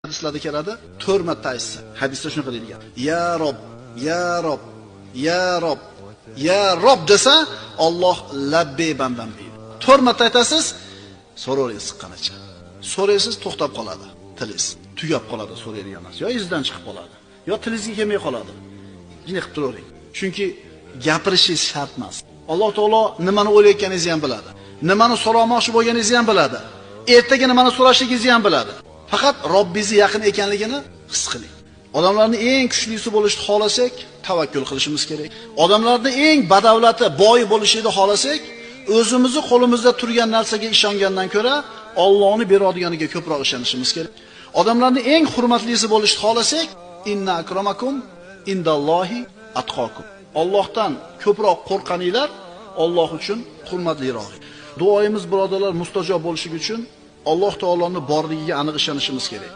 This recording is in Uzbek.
Hadislarda keladi, 4 marta aytsa. Hadisda shunaqa deyilgan. Ya Rob, ya Rob, ya Rob, ya Rob desa, Alloh labbay bandam deydi. 4 marta aytasiz, so'roveringiz siqqanicha. So'raysiz, to'xtab qoladi tilingiz. Tugab qoladi so'raydigan narsa. Yo izdan chiqib qoladi, yo tilingizga kelmay qoladi. Shunday qilib turavering. Chunki gapirishingiz shart emas. Alloh taolo nimani o'ylayotganingizni ham biladi. Nimani so'ramoqchi bo'lganingizni ham biladi. Ertaga nimani so'rashligingizni ham biladi. Faqat Robbingiz yaqin ekanligini his qiling. Odamlarning eng kuchlisi bo'lishni xohlasak, tavakkul qilishimiz kerak. Odamlarning eng badavlati, boy bo'lishini xohlasak, o'zimizni qo'limizda turgan narsaga ishongandan ko'ra, Allohning beradiganiga ko'proq ishonishimiz kerak. Odamlarning eng hurmatlisi bo'lishni xohlasak, inna akramakum indallohi atqakum. Allohdan ko'proq qo'rqaninglar, Alloh uchun hurmatliroq. Duoyimiz birodarlar mustajob bo'lishi uchun Alloh taoloning borligiga aniq ishonishimiz kerak.